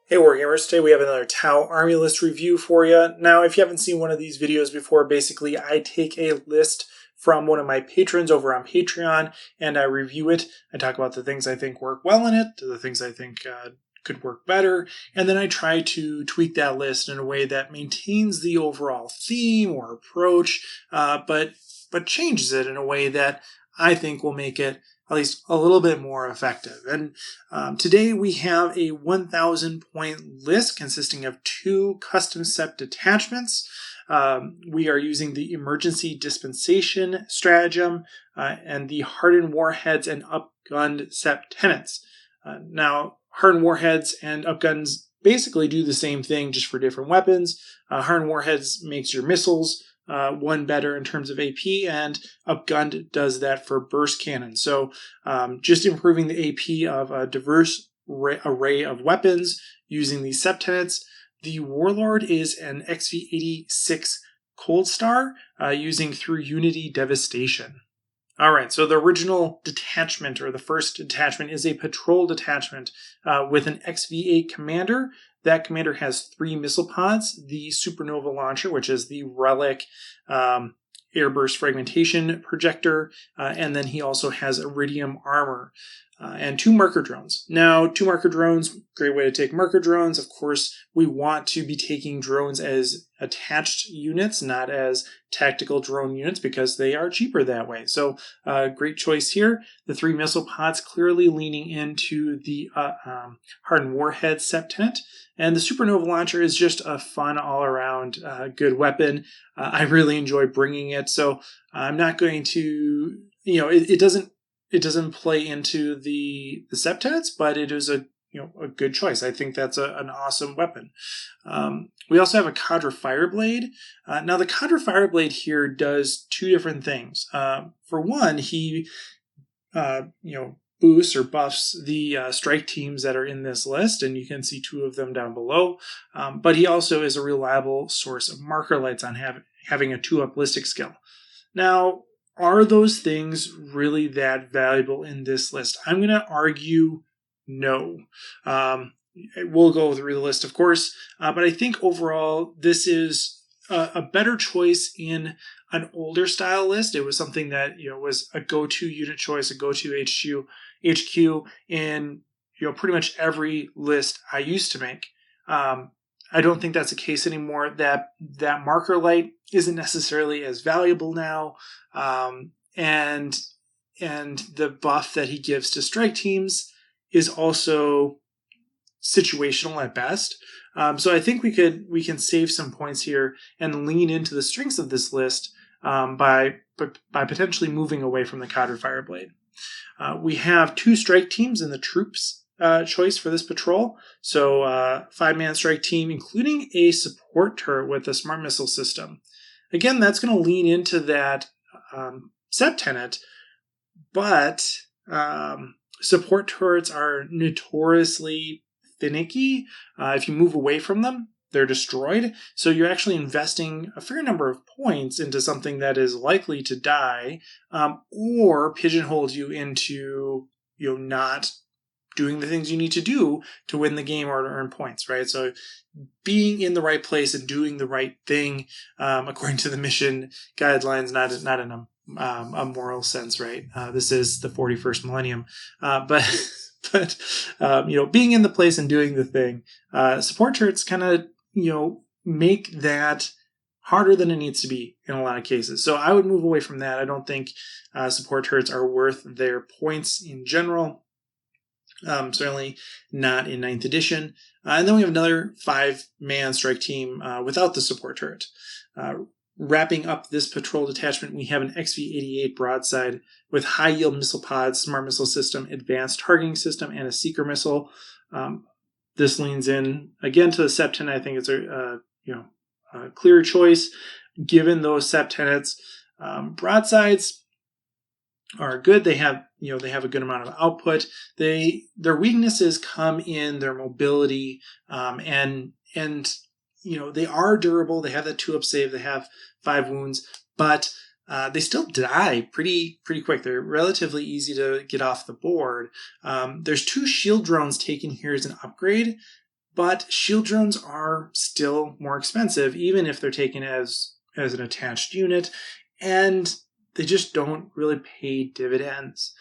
Hey Wargamers, today we have another Tau Army List review for you. Now, if you haven't seen one of these videos before, basically I take a list from one of my patrons over on Patreon and I review it. I talk about the things I think work well in it, the things I think could work better, and then I try to tweak that list in a way that maintains the overall theme or approach, but changes it in a way that I think will make it at least a little bit more effective. And today we have a 1,000 point list consisting of 2 custom Sept detachments. We are using the emergency dispensation stratagem and the hardened warheads and upgunned Sept tenants. Now, hardened warheads and upguns basically do the same thing, just for different weapons. Hardened warheads makes your missiles one better in terms of AP, and upgunned does that for burst cannon. So just improving the AP of a diverse array of weapons using these Sept tenants. The Warlord is an XV86 Cold Star using through Unity Devastation. All right, so the original detachment, or the first detachment, is a patrol detachment with an XV8 commander. That commander has 3 missile pods, the Supernova launcher, which is the relic airburst fragmentation projector, and then he also has iridium armor and 2 marker drones. Now, 2 marker drones, great way to take marker drones. Of course, we want to be taking drones as attached units, not as tactical drone units, because they are cheaper that way. So great choice here. The 3 missile pods clearly leaning into the hardened warhead Sept tenant. And the Supernova launcher is just a fun all-around good weapon. I really enjoy bringing it, so I'm not going to, it doesn't play into the Sept tenants, but it is a good choice. I think that's an awesome weapon. We also have a Cadre Fireblade. Now the Cadre Fireblade here does 2 different things. For one, he boosts or buffs the strike teams that are in this list, and you can see 2 of them down below. But he also is a reliable source of marker lights on having a 2-up ballistic skill. Now, are those things really that valuable in this list? I'm going to argue no. We'll go through the list, of course, but I think overall this is a better choice in an older style list. It was something that was a go-to unit choice, a go-to HQ in pretty much every list I used to make. I don't think that's the case anymore. That marker light isn't necessarily as valuable now, and the buff that he gives to strike teams is also situational at best. So I think we can save some points here and lean into the strengths of this list by potentially moving away from the Cadre Fireblade. We have 2 strike teams in the troops choice for this patrol. So 5-man strike team, including a support turret with a smart missile system. Again, that's going to lean into that Sept tenant, but support turrets are notoriously finicky. If you move away from them, they're destroyed. So you're actually investing a fair number of points into something that is likely to die, or pigeonholes you into not doing the things you need to do to win the game or to earn points, right? So being in the right place and doing the right thing according to the mission guidelines, not in a moral sense, right? This is the 41st millennium, but being in the place and doing the thing. Support turrets kind of make that harder than it needs to be in a lot of cases. So I would move away from that. I don't think support turrets are worth their points in general. Certainly not in 9th edition. And then we have another 5-man strike team without the support turret. Wrapping up this patrol detachment, we have an XV88 broadside with high-yield missile pods, smart missile system, advanced targeting system, and a seeker missile. This leans in again to the Sept tenant. I think it's a clear choice given those Sept tenants. Broadsides are good. They have a good amount of output. Their weaknesses come in their mobility, and they are durable. They have that 2-up save. They have 5 wounds, but they still die pretty quick. They're relatively easy to get off the board. There's 2 shield drones taken here as an upgrade. But shield drones are still more expensive, even if they're taken as an attached unit, and they just don't really pay dividends.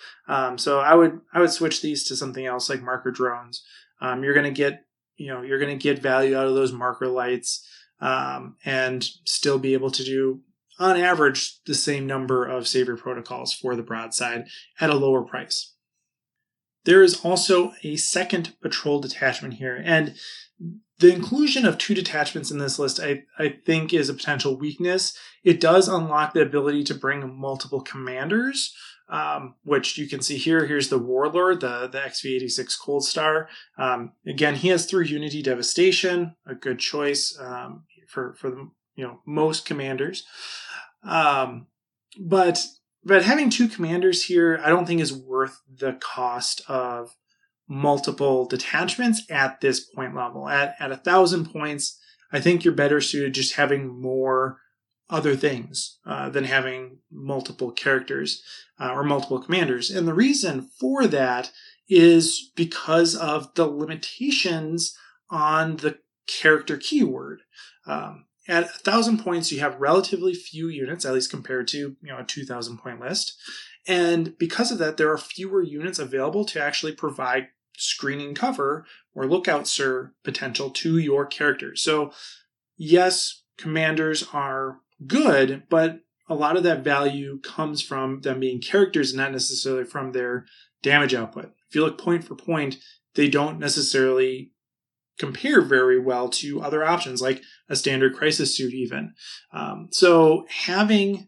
So I would switch these to something else like marker drones. You're going to get value out of those marker lights, and still be able to do, on average, the same number of savior protocols for the broadside at a lower price. There is also a second patrol detachment here, and the inclusion of 2 detachments in this list I think is a potential weakness. It does unlock the ability to bring multiple commanders, which you can see here. Here's the Warlord, the XV86 Cold Star. Again, he has 3 Unity Devastation, a good choice for the most commanders. But having 2 commanders here, I don't think is worth the cost of multiple detachments at this point level. At 1,000 points, I think you're better suited just having more other things than having multiple characters or multiple commanders. And the reason for that is because of the limitations on the character keyword. At 1,000 points, you have relatively few units, at least compared to a 2,000 point list. And because of that, there are fewer units available to actually provide screening cover or lookout sir potential to your characters. So yes, commanders are good, but a lot of that value comes from them being characters, not necessarily from their damage output. If you look point for point, they don't necessarily compare very well to other options like a standard crisis suit even. So having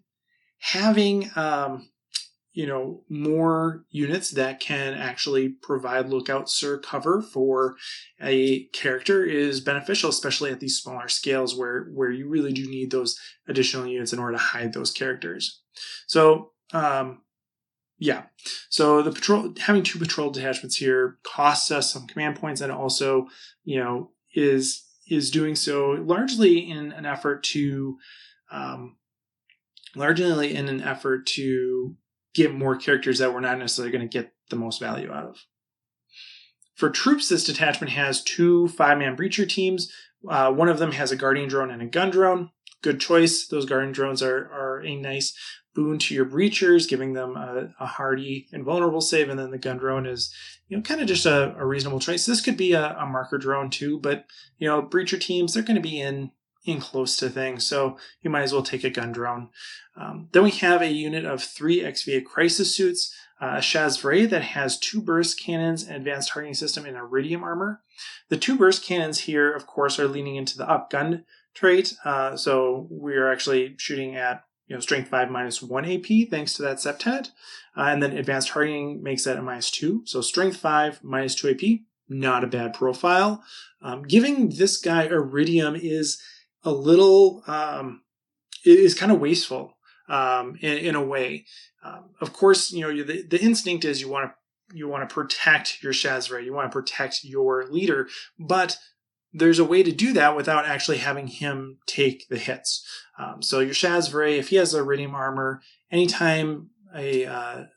more units that can actually provide lookout sir cover for a character is beneficial, especially at these smaller scales where you really do need those additional units in order to hide those characters. So so having 2 patrol detachments here costs us some command points, and also is doing so largely in an effort to get more characters that we're not necessarily going to get the most value out of. For troops, this detachment has 2 5-man breacher teams. One of them has a guardian drone and a gun drone. Good choice. Those guardian drones are a nice boon to your breachers, giving them a hardy invulnerable save, and then the gun drone is kind of just a reasonable choice. This could be a marker drone too, but breacher teams, they're going to be in close to things, so you might as well take a gun drone. Then we have a unit of 3 XVA crisis suits, a Chazvray that has 2 burst cannons, an advanced targeting system, and iridium armor. The 2 burst cannons here, of course, are leaning into the upgun trait, so we are actually shooting at strength 5 minus 1 AP thanks to that Sept. And then advanced targeting makes that a -2, so strength 5 minus 2 AP, not a bad profile. Giving this guy iridium is a little is kind of wasteful in a way. Of course, the instinct is you want to protect your Chazvray, you want to protect your leader, but there's a way to do that without actually having him take the hits. So your Chazvray, if he has iridium armor, anytime a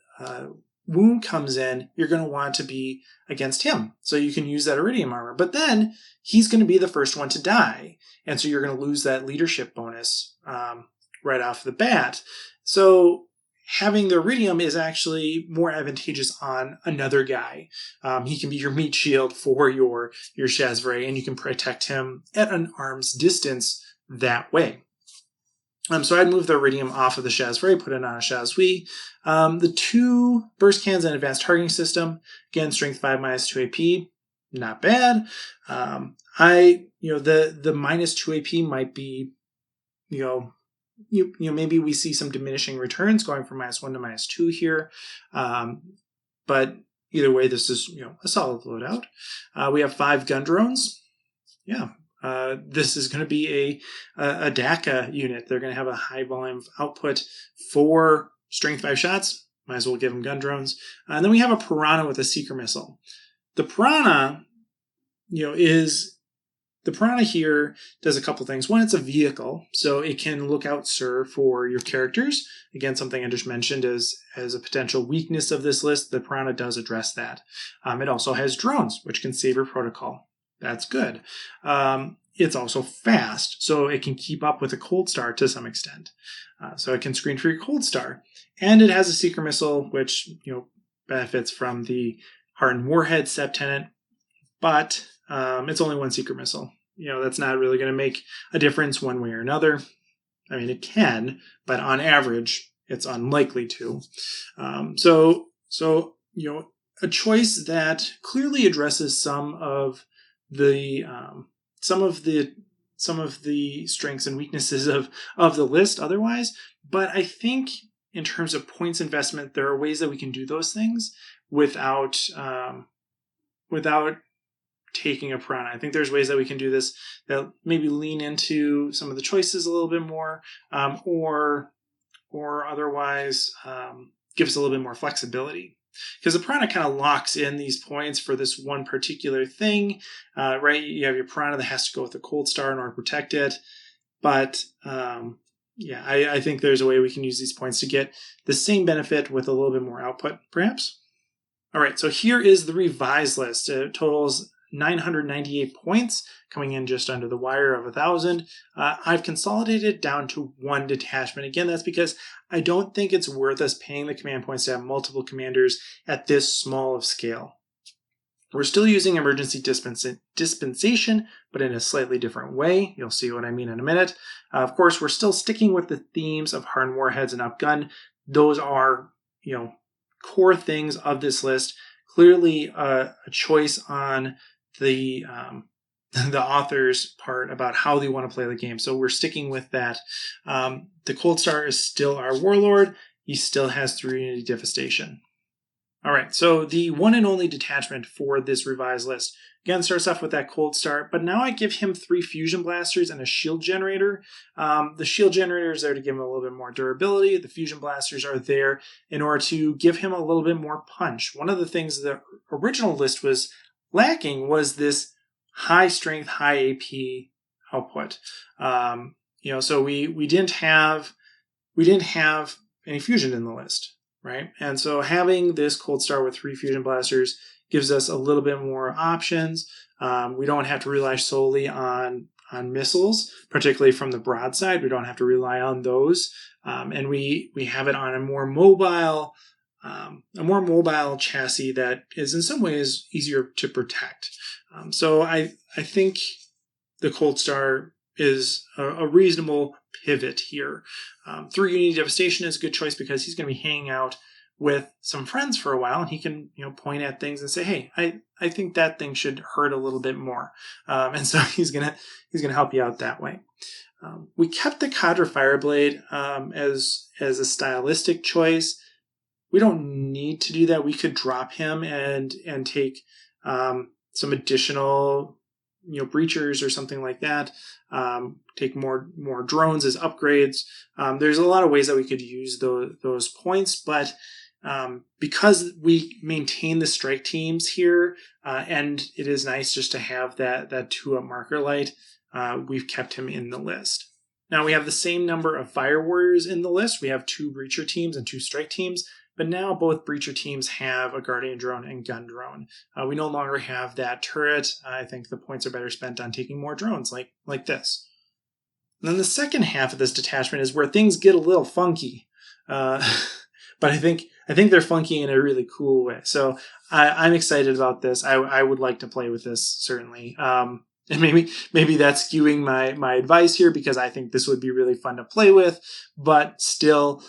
wound comes in, you're going to want to be against him. So you can use that iridium armor. But then he's going to be the first one to die. And so you're going to lose that leadership bonus right off the bat. So having the iridium is actually more advantageous on another guy. He can be your meat shield for your Chazvray, and you can protect him at an arm's distance that way. So I'd move the iridium off of the Chazvray, put it on a Chazwi. The 2 burst cannons and advanced targeting system, again, strength 5 minus 2 AP, not bad. The minus 2 AP might be, maybe we see some diminishing returns going from -1 to -2 here. But either way, this is, a solid loadout. We have 5 gun drones. Yeah. This is going to be a DACA unit. They're going to have a high volume output for strength 5 shots. Might as well give them gun drones. And then we have a Piranha with a seeker missile. The Piranha, the Piranha here does a couple things. One, it's a vehicle, so it can look out sir for your characters. Again, something I just mentioned as a potential weakness of this list. The Piranha does address that. It also has drones, which can save your protocol. That's good. It's also fast, so it can keep up with a cold star to some extent. So it can screen for your cold star. And it has a seeker missile, which benefits from the hardened warhead Sept tenant, but it's only one seeker missile. That's not really going to make a difference one way or another. I mean, it can, but on average, it's unlikely to. So a choice that clearly addresses some of the strengths and weaknesses of the list otherwise. But I think in terms of points investment, there are ways that we can do those things without taking a piranha. I think there's ways that we can do this that maybe lean into some of the choices a little bit more, or otherwise give us a little bit more flexibility. Because the piranha kind of locks in these points for this one particular thing, right? You have your piranha that has to go with a cold star in order to protect it. But I think there's a way we can use these points to get the same benefit with a little bit more output, perhaps. All right, so here is the revised list. It totals 998 points, coming in just under the wire of 1,000. I've consolidated down to one detachment. Again, that's because I don't think it's worth us paying the command points to have multiple commanders at this small of scale. We're still using emergency dispensation, but in a slightly different way. You'll see what I mean in a minute. Of course, we're still sticking with the themes of hardened warheads and outgun. Those are, core things of this list. Clearly, a choice on the author's part about how they want to play the game. So we're sticking with that. The Cold Star is still our warlord. He still has 3 unity devastation. All right, so the one and only detachment for this revised list, again, starts off with that cold start, but now I give him 3 fusion blasters and a shield generator. The shield generator is there to give him a little bit more durability. The fusion blasters are there in order to give him a little bit more punch. One of the things the original list was lacking was this high strength, high AP output. So we didn't have any fusion in the list. Right, and so having this cold star with 3 fusion blasters gives us a little bit more options. We don't have to rely solely on missiles, particularly from the broadside. We don't have to rely on those, and we have it on a more mobile chassis that is in some ways easier to protect. So I think the cold star is a reasonable pivot here. 3 unity devastation is a good choice because he's going to be hanging out with some friends for a while, and he can point at things and say, "Hey, I think that thing should hurt a little bit more," and so he's gonna help you out that way. We kept the Cadre Fireblade as a stylistic choice. We don't need to do that. We could drop him and take some additional breachers or something like that. Take more drones as upgrades. There's a lot of ways that we could use those points, but because we maintain the strike teams here, and it is nice just to have that 2-up marker light, we've kept him in the list. Now we have the same number of fire warriors in the list. We have 2 breacher teams and 2 strike teams, but now both breacher teams have a guardian drone and gun drone. We no longer have that turret. I think the points are better spent on taking more drones like this. And then the second half of this detachment is where things get a little funky. But I think they're funky in a really cool way. So I'm excited about this. I would like to play with this, certainly. And maybe that's skewing my advice here because I think this would be really fun to play with. But still,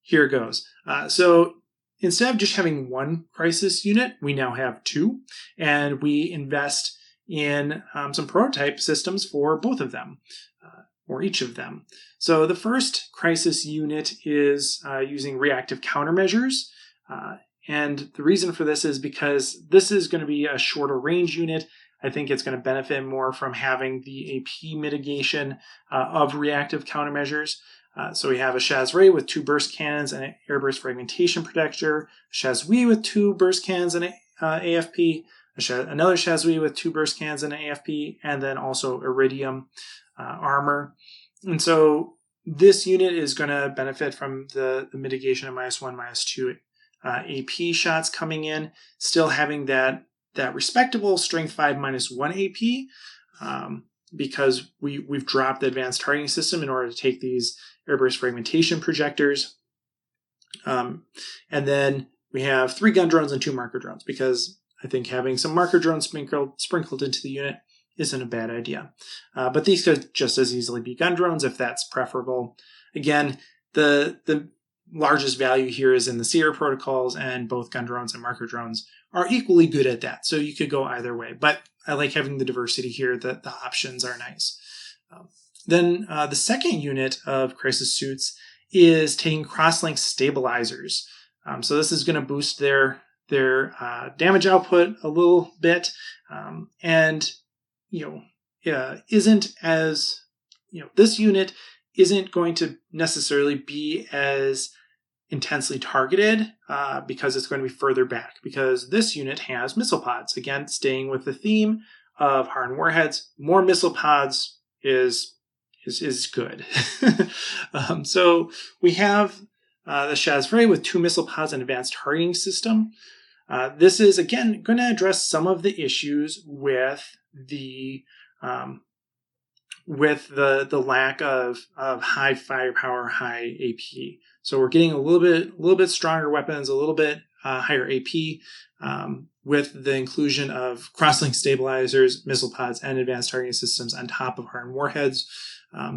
here goes. So instead of just having 1 crisis unit, we now have 2. And we invest in some prototype systems for both of them. Or each of them. So the first crisis unit is using reactive countermeasures. And the reason for this is because this is going to be a shorter range unit. I think it's going to benefit more from having the AP mitigation of reactive countermeasures. So we have a Chazray with 2 burst cannons and an airburst fragmentation protector, a Chazui with 2 burst cannons and an AFP, another Chazui with 2 burst cannons and an AFP, and then also Iridium armor. And so this unit is going to benefit from the mitigation of -1, -2 AP shots coming in, still having that that respectable strength 5 -1 AP, because we've dropped the advanced targeting system in order to take these airburst fragmentation projectors. And then we have 3 gun drones and 2 marker drones, because I think having some marker drones sprinkled into the unit isn't a bad idea. But these could just as easily be gun drones if that's preferable. Again, the largest value here is in the Sierra protocols, and both gun drones and marker drones are equally good at that. So you could go either way, but I like having the diversity here. The options are nice. Then the second unit of crisis suits is taking cross-link stabilizers. So this is going to boost their damage output a little bit, and isn't as this unit isn't going to necessarily be as intensely targeted because it's going to be further back, because this unit has missile pods. Again, staying with the theme of hardened warheads, more missile pods is good. So we have the Chasvray with 2 missile pods and advanced targeting system. This is, again, going to address some of the issues with the lack of high firepower, high AP. So we're getting a little bit stronger weapons, a little bit higher AP, with the inclusion of crosslink stabilizers, missile pods, and advanced targeting systems on top of hardened warheads.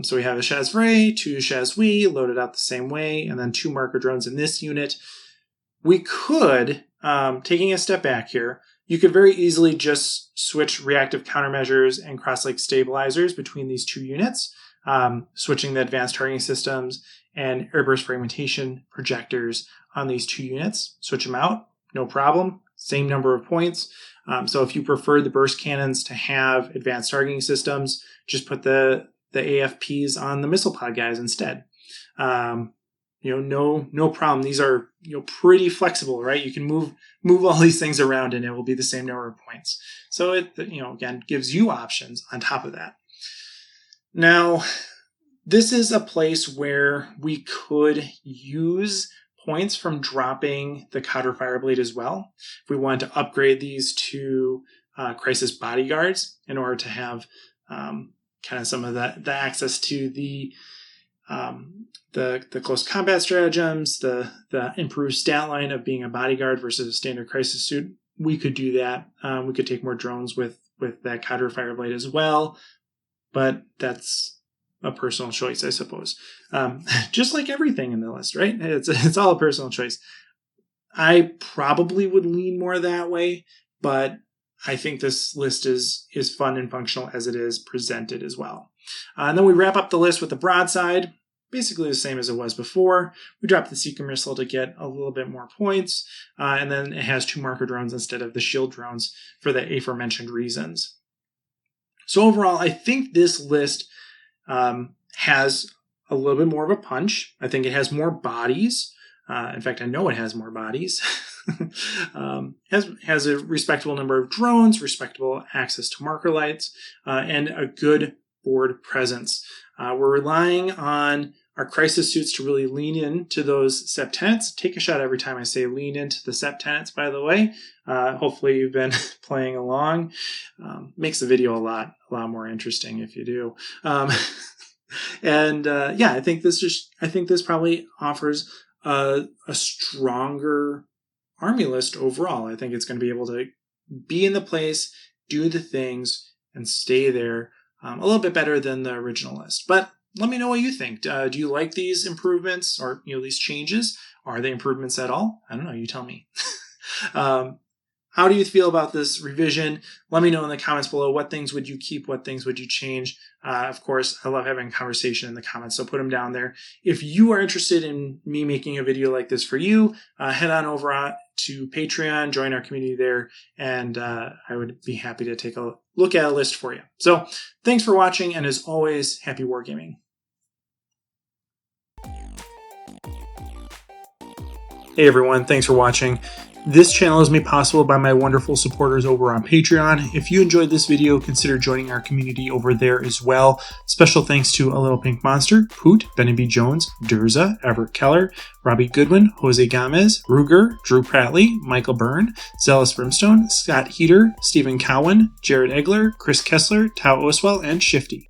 So we have a Chasvray, 2 Chasui loaded out the same way, and then 2 marker drones in this unit. We could, taking a step back here, you could very easily just switch reactive countermeasures and crosslink stabilizers between these 2 units, switching the advanced targeting systems and airburst fragmentation projectors on these 2 units. Switch them out, no problem. Same number of points. So if you prefer the burst cannons to have advanced targeting systems, just put the AFPs on the missile pod guys instead. No problem. These are pretty flexible, right? You can move all these things around and it will be the same number of points. So it again gives you options on top of that. Now, this is a place where we could use points from dropping the Cotter Fireblade as well. If we wanted to upgrade these to Crisis Bodyguards in order to have kind of some of the access to the close combat stratagems, the improved stat line of being a bodyguard versus a standard crisis suit, we could do that. We could take more drones with that Cotter Fireblade as well, but that's a personal choice, I suppose. Just like everything in the list, right? It's all a personal choice. I probably would lean more that way, but I think this list is fun and functional as it is presented as well. And then we wrap up the list with the broadside, basically the same as it was before. We dropped the Seeker Missile to get a little bit more points, and then it has 2 marker drones instead of the shield drones for the aforementioned reasons. So overall, I think this list has a little bit more of a punch. I think it has more bodies. In fact, I know it has more bodies. Has a respectable number of drones, respectable access to marker lights, and a good board presence. We're relying on our crisis suits to really lean into those Sept tenants. Take a shot every time I say lean into the Sept tenants, by the way. Hopefully you've been playing along. Makes the video a lot more interesting if you do. I think this probably offers a stronger army list overall. I think it's going to be able to be in the place, do the things, and stay there a little bit better than the original list. But let me know what you think. Do you like these improvements or these changes? Are they improvements at all? I don't know. You tell me. How do you feel about this revision? Let me know in the comments below. What things would you keep? What things would you change? Of course, I love having a conversation in the comments, so put them down there. If you are interested in me making a video like this for you, head on over to Patreon, join our community there, and I would be happy to take a look at a list for you. So thanks for watching, and as always, happy wargaming. Hey everyone, thanks for watching. This channel is made possible by my wonderful supporters over on Patreon. If you enjoyed this video, consider joining our community over there as well. Special thanks to A Little Pink Monster, Poot, Benny B. Jones, Durza, Everett Keller, Robbie Goodwin, Jose Gomez, Ruger, Drew Pratley, Michael Byrne, Zealous Brimstone, Scott Heater, Stephen Cowan, Jared Egler, Chris Kessler, Tao Oswell, and Shifty.